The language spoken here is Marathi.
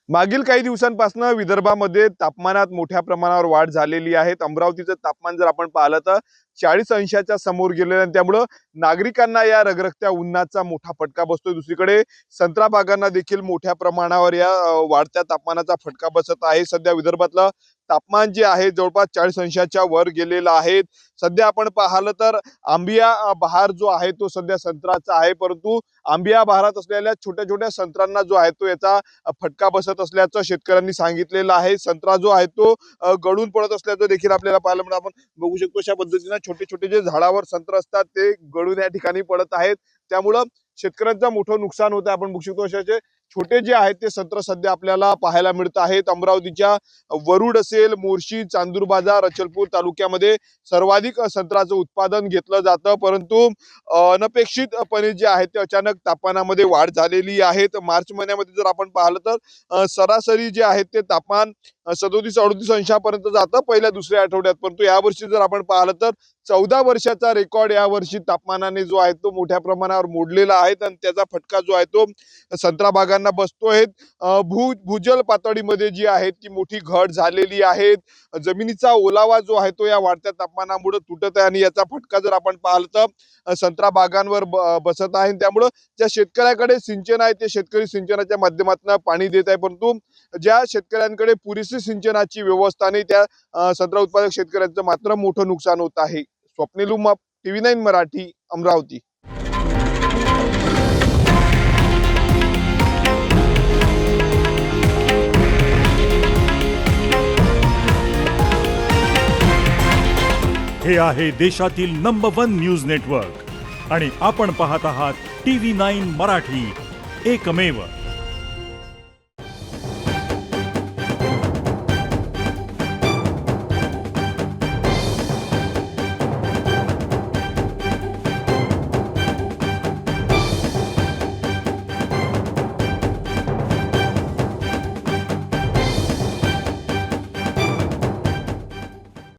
मागील काही दिवसांपासून विदर्भामध्ये तापमानात मोठ्या प्रमाणावर वाढ झालेली आहे. अमरावतीचं तापमान जर आपण पाहिलं तर 40 अंशाच्या समोर गेलेलं आहे. त्यामुळं नागरिकांना या रगरगत्या उन्हाचा मोठा फटका बसतोय. दुसरीकडे संत्रा बागांना देखील मोठ्या प्रमाणावर या वाढत्या तापमानाचा फटका बसत आहे. सध्या विदर्भातलं तापमान जे आहे जवळपास 40 अंशाच्या वर गेलेलं आहे. सध्या आपण पाहिलं तर आंबिया बहार जो आहे तो सध्या संत्र्याचा आहे, परंतु आंबिया बहारात असलेल्या छोट्या छोट्या संत्र्यांना जो आहे तो याचा फटका बसत असल्याचं शेतकऱ्यांनी सांगितलेलं आहे. संत्रा जो आहे तो गळून पडत असल्याचं देखील आपल्याला पाहायला मिळतं. आपण बघू शकतो अशा पद्धतीने छोटे छोटे जे झाडावर संत्र असतात ते गळून या ठिकाणी पडत आहेत. त्यामुळं शेतकऱ्यांचं मोठं नुकसान होतं. आपण बघू शकतो अशाचे छोटे जे आहेत ते संत्र सध्या आपल्याला पाहायला मिळत आहेत. अमरावतीच्या वरुड असेल, मोर्शी, चांदूर बाजार, अचलपूर तालुक्यामध्ये सर्वाधिक संत्र्याचं उत्पादन घेतलं जातं, परंतु अनपेक्षितपणे जे आहे ते अचानक तापमानामध्ये वाढ झालेली आहे. मार्च महिन्यामध्ये जर आपण पाहिलं तर सरासरी जे आहे ते तापमान 37-38 अंशापर्यंत जातं पहिल्या दुसऱ्या आठवड्यात, परंतु यावर्षी जर आपण पाहिलं तर 14 वर्षाचा रेकॉर्ड यावर्षी तापमानाने जो आहे तो मोठ्या प्रमाणावर मोडलेला आहे आणि त्याचा फटका जो आहे तो संत्रा बागांना बसतोय. भूजल पातळीमध्ये जी आहे ती मोठी घट झालेली आहे. जमिनीचा ओलावा जो आहे तो या वाढत्या तापमानामुळे तुटत आहे आणि याचा फटका जर आपण पाहिलं तर संत्रा बागांवर बसत आहे. त्यामुळे ज्या शेतकऱ्याकडे सिंचन आहे ते शेतकरी सिंचनाच्या माध्यमातून पाणी देत आहे, परंतु ज्या शेतकऱ्यांकडे पुरेशी सिंचनाची व्यवस्था नाही त्या संत्रा उत्पादक शेतकऱ्यांचं मात्र मोठं नुकसान होत आहे. स्वप्नील उमाप, TV9 मराठी, अमरावती. हे आहे देशातील नंबर 1 न्यूज नेटवर्क आणि आपण पाहत आहात TV9 मराठी, एकमेव.